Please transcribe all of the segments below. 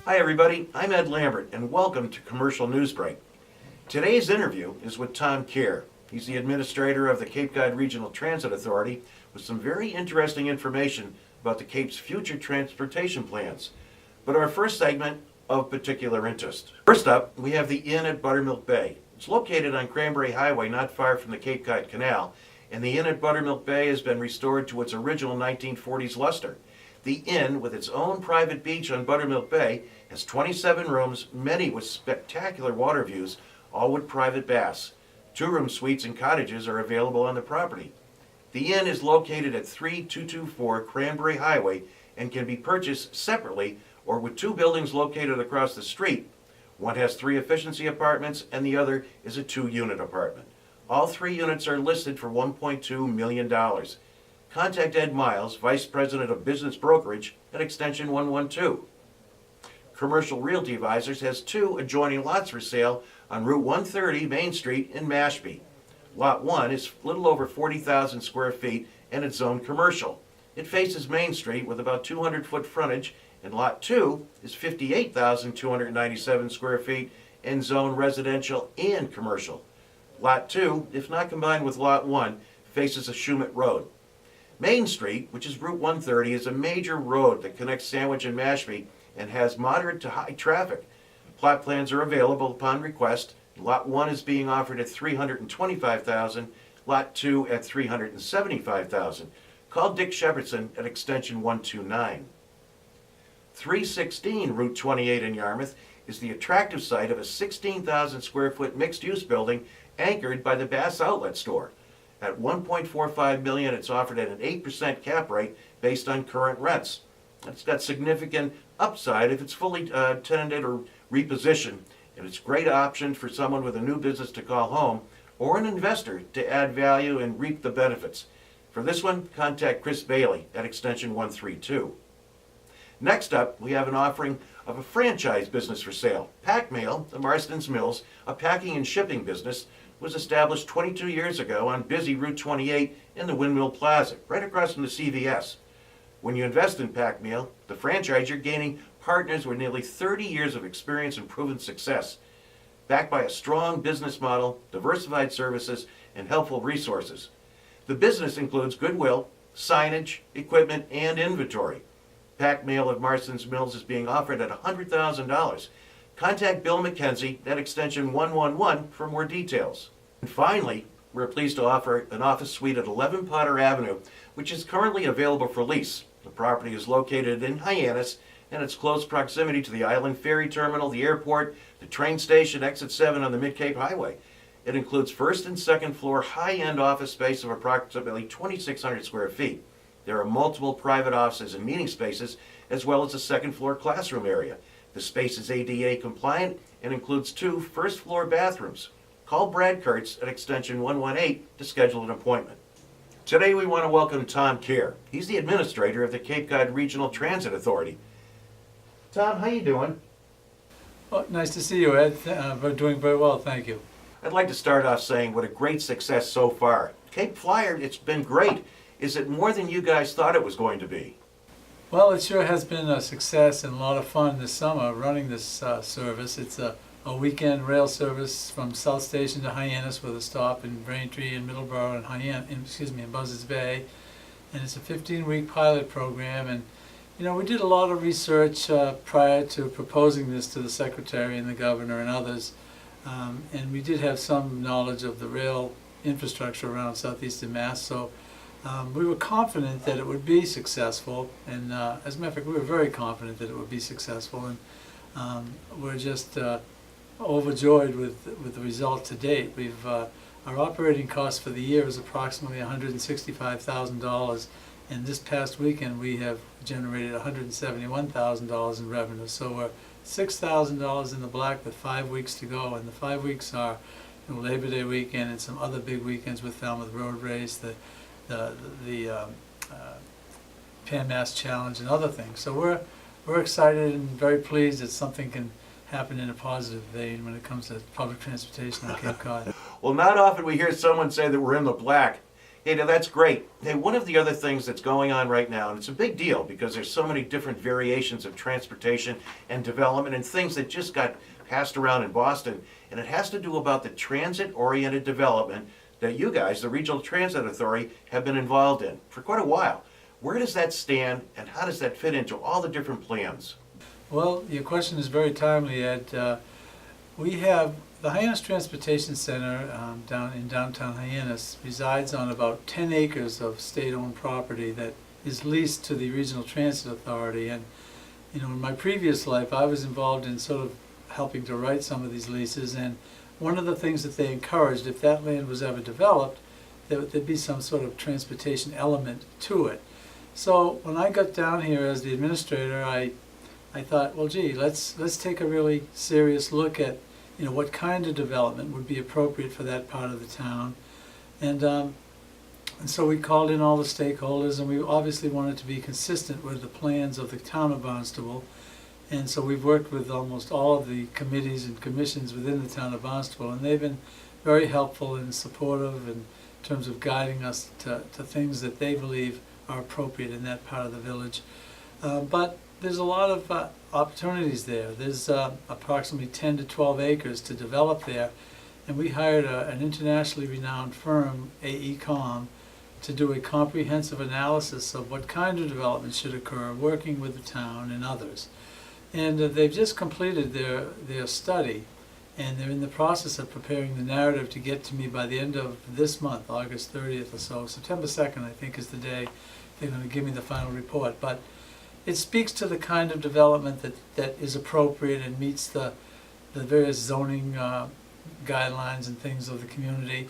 Hi everybody, I'm Ed Lambert and welcome to Commercial Newsbreak. Today's interview is with Tom Cahir. He's the administrator of the Cape Cod Regional Transit Authority with some very interesting information about the Cape's future transportation plans. But our first segment of particular interest. First up, we have the Inn at Buttermilk Bay. It's located on Cranberry Highway not far from the Cape Cod Canal, and the Inn at Buttermilk Bay has been restored to its original 1940s luster. The inn, with its own private beach on Buttermilk Bay, has 27 rooms, many with spectacular water views, all with private baths. Two-room suites and cottages are available on the property. The inn is located at 3224 Cranberry Highway and can be purchased separately or with two buildings located across the street. One has 3 efficiency apartments and the other is a 2-unit apartment. All 3 units are listed for $1.2 million. Contact Ed Miles, Vice President of Business Brokerage, at extension 112. Commercial Realty Advisors has 2 adjoining lots for sale on Route 130 Main Street in Mashpee. Lot 1 is a little over 40,000 square feet and it's zoned commercial. It faces Main Street with about 200-foot frontage, and Lot 2 is 58,297 square feet and zoned residential and commercial. Lot 2, if not combined with Lot 1, faces a Shumet Road. Main Street, which is Route 130, is a major road that connects Sandwich and Mashpee and has moderate to high traffic. Plot plans are available upon request. Lot 1 is being offered at $325,000, Lot 2 at $375,000. Call Dick Shepherdson at extension 129. 316 Route 28 in Yarmouth is the attractive site of a 16,000 square foot mixed-use building anchored by the Bass Outlet Store. At $1.45 million, it's offered at an 8% cap rate based on current rents. It's got significant upside if it's fully tenanted or repositioned, and it's a great option for someone with a new business to call home or an investor to add value and reap the benefits. For this one, contact Chris Bailey at extension 132. Next up, we have an offering of a franchise business for sale. Pack Mail, the Marston's Mills, a packing and shipping business, was established 22 years ago on busy Route 28 in the Windmill Plaza, right across from the CVS. When you invest in Pack Mail, the franchise, you're gaining partners with nearly 30 years of experience and proven success. Backed by a strong business model, diversified services, and helpful resources. The business includes goodwill, signage, equipment, and inventory. Pack Mail at Marston's Mills is being offered at $100,000. Contact Bill McKenzie at extension 111 for more details. And finally, we're pleased to offer an office suite at 11 Potter Avenue, which is currently available for lease. The property is located in Hyannis, and its close proximity to the Island Ferry Terminal, the airport, the train station, Exit 7 on the Mid-Cape Highway. It includes first and second floor high-end office space of approximately 2,600 square feet. There are multiple private offices and meeting spaces, as well as a second floor classroom area. The space is ADA compliant and includes 2 first-floor bathrooms. Call Brad Kurtz at extension 118 to schedule an appointment. Today we want to welcome Tom Cahir. He's the administrator of the Cape Cod Regional Transit Authority. Tom, how you doing? Well, nice to see you, Ed. We're doing very well, thank you. I'd like to start off saying what a great success so far. Cape Flyer, it's been great. Is it more than you guys thought it was going to be? Well, it sure has been a success and a lot of fun this summer running this service. It's a weekend rail service from South Station to Hyannis with a stop in Braintree and Middleborough and in Buzzards Bay. And it's a 15-week pilot program. And you know, we did a lot of research prior to proposing this to the Secretary and the Governor and others. And we did have some knowledge of the rail infrastructure around southeastern Mass. So we were confident that it would be successful, and as a matter of fact, we were very confident that it would be successful, and we're just overjoyed with the result to date. Our operating cost for the year is approximately $165,000, and this past weekend we have generated $171,000 in revenue. So we're $6,000 in the black with 5 weeks to go, and the 5 weeks are Labor Day weekend and some other big weekends with Falmouth Road Race, the Pan Mass Challenge and other things. So we're excited and very pleased that something can happen in a positive vein when it comes to public transportation on Cape Cod. Well, not often we hear someone say that we're in the black. Hey, now that's great. Hey, one of the other things that's going on right now, and it's a big deal because there's so many different variations of transportation and development and things that just got passed around in Boston, and it has to do about the transit-oriented development that you guys, the Regional Transit Authority, have been involved in for quite a while. Where does that stand, and how does that fit into all the different plans? Well, your question is very timely, Ed. We have the Hyannis Transportation Center down in downtown Hyannis resides on about 10 acres of state-owned property that is leased to the Regional Transit Authority. And in my previous life, I was involved in sort of helping to write some of these leases. And one of the things that they encouraged, if that land was ever developed, there'd be some sort of transportation element to it. So when I got down here as the administrator, I thought, well, gee, let's take a really serious look at what kind of development would be appropriate for that part of the town. And so we called in all the stakeholders, and we obviously wanted to be consistent with the plans of the town of Barnstable. And so we've worked with almost all of the committees and commissions within the town of Barnstable, and they've been very helpful and supportive in terms of guiding us to things that they believe are appropriate in that part of the village. But there's a lot of opportunities there. There's approximately 10 to 12 acres to develop there, and we hired an internationally renowned firm, AECOM, to do a comprehensive analysis of what kind of development should occur, working with the town and others. And they've just completed their study, and they're in the process of preparing the narrative to get to me by the end of this month, August 30th or so. September 2nd, I think, is the day they're going to give me the final report. But it speaks to the kind of development that is appropriate and meets the various zoning guidelines and things of the community.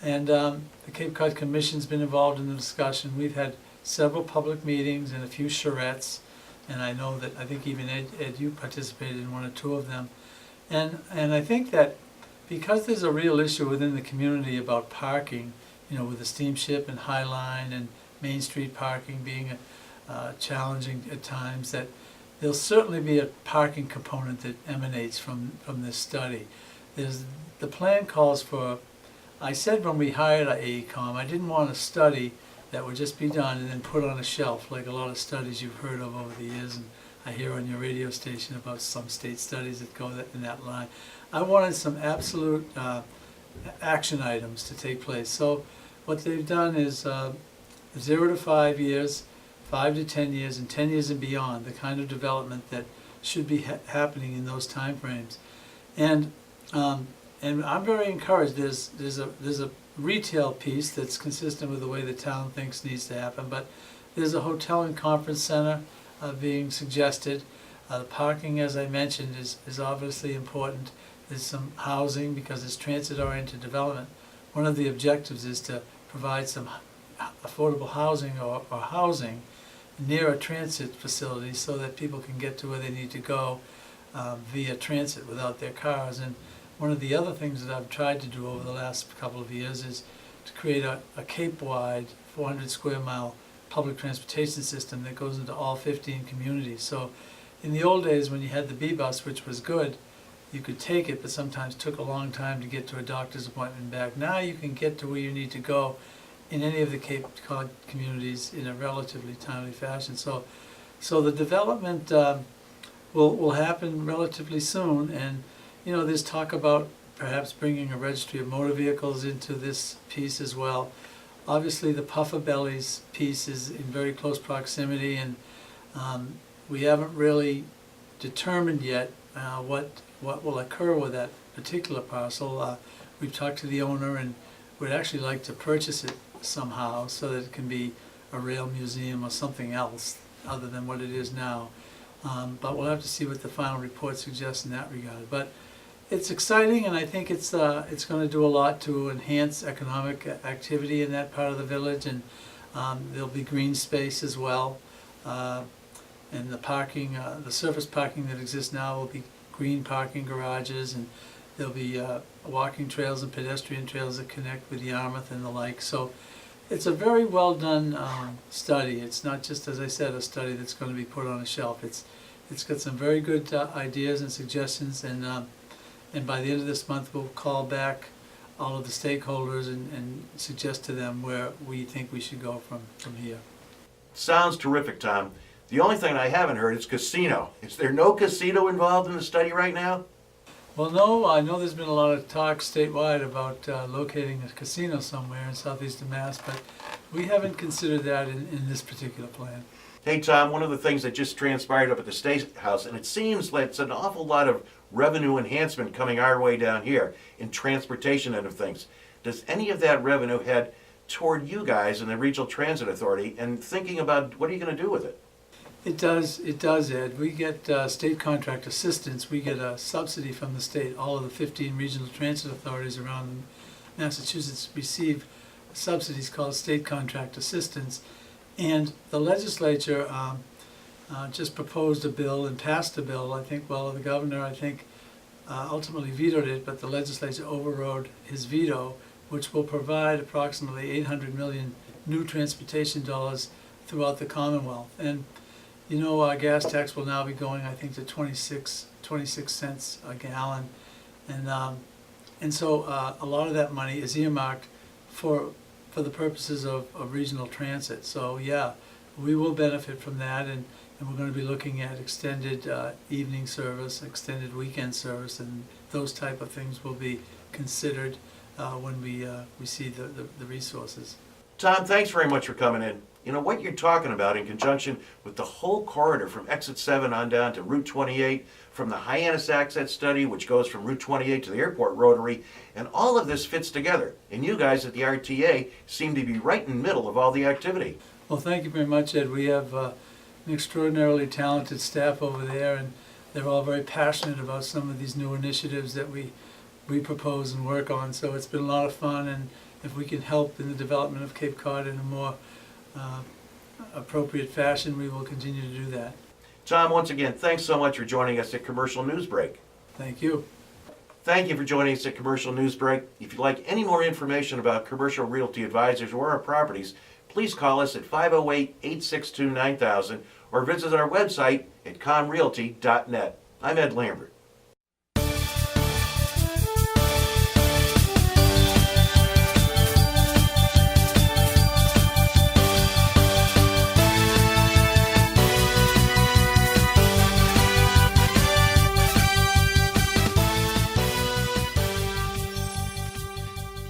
And the Cape Cod Commission's been involved in the discussion. We've had several public meetings and a few charrettes, and I know that I think even Ed, you participated in one or two of them. And I think that because there's a real issue within the community about parking, with the steamship and High Line and Main Street parking being challenging at times, that there'll certainly be a parking component that emanates from this study. The plan calls for, I said when we hired AECOM, I didn't want a study that would just be done and then put on a shelf like a lot of studies you've heard of over the years, and I hear on your radio station about some state studies that go in that line. I wanted some absolute action items to take place. So what they've done is 0 to 5 years, 5 to 10 years, and 10 years and beyond, the kind of development that should be happening in those time frames. And I'm very encouraged. There's a retail piece that's consistent with the way the town thinks needs to happen, but there's a hotel and conference center being suggested. The parking, as I mentioned, is obviously important. There's some housing because it's transit-oriented development. One of the objectives is to provide some affordable housing or housing near a transit facility so that people can get to where they need to go via transit without their cars. And one of the other things that I've tried to do over the last couple of years is to create a Cape-wide 400 square mile public transportation system that goes into all 15 communities. So in the old days when you had the B-bus, which was good, you could take it, but sometimes took a long time to get to a doctor's appointment and back. Now you can get to where you need to go in any of the Cape Cod communities in a relatively timely fashion. So the development will happen relatively soon, and there's talk about perhaps bringing a registry of motor vehicles into this piece as well. Obviously the Puffer Bellies piece is in very close proximity, and we haven't really determined yet what will occur with that particular parcel. We've talked to the owner, and we'd actually like to purchase it somehow so that it can be a rail museum or something else other than what it is now. But we'll have to see what the final report suggests in that regard. But it's exciting, and I think it's going to do a lot to enhance economic activity in that part of the village, and there'll be green space as well. And the parking, the surface parking that exists now will be green parking garages, and there'll be walking trails and pedestrian trails that connect with Yarmouth and the like. So it's a very well done study. It's not just, as I said, a study that's going to be put on a shelf. It's got some very good ideas and suggestions, and by the end of this month we'll call back all of the stakeholders and suggest to them where we think we should go from here. Sounds terrific, Tom. The only thing I haven't heard is casino. Is there no casino involved in the study right now? Well, no, I know there's been a lot of talk statewide about locating a casino somewhere in southeastern Mass, but we haven't considered that in this particular plan. Hey, Tom, one of the things that just transpired up at the State House, and it seems like it's an awful lot of revenue enhancement coming our way down here in transportation end of things. Does any of that revenue head toward you guys in the Regional Transit Authority and thinking about what are you going to do with it? It does, Ed. We get state contract assistance. We get a subsidy from the state. All of the 15 regional transit authorities around Massachusetts receive subsidies called state contract assistance. And the legislature just proposed a bill and passed a bill. I think, well, the governor, ultimately vetoed it, but the legislature overrode his veto, which will provide approximately 800 million new transportation dollars throughout the Commonwealth. And you know, our gas tax will now be going, I think, to 26 cents a gallon, and so a lot of that money is earmarked for the purposes of regional transit. So yeah, we will benefit from that, and we're going to be looking at extended evening service, extended weekend service, and those type of things will be considered when we see the resources. Tom, thanks very much for coming in. You know, what you're talking about in conjunction with the whole corridor from Exit 7 on down to Route 28, from the Hyannis Access Study, which goes from Route 28 to the airport rotary, and all of this fits together. And you guys at the RTA seem to be right in the middle of all the activity. Well, thank you very much, Ed. We have an extraordinarily talented staff over there, and they're all very passionate about some of these new initiatives that we propose and work on. So it's been a lot of fun, and if we can help in the development of Cape Cod in a more appropriate fashion, we will continue to do that. Tom, once again, thanks so much for joining us at Commercial News Break. Thank you. Thank you for joining us at Commercial News Break. If you'd like any more information about Commercial Realty Advisors or our properties, please call us at 508-862-9000 or visit our website at comrealty.net. I'm Ed Lambert.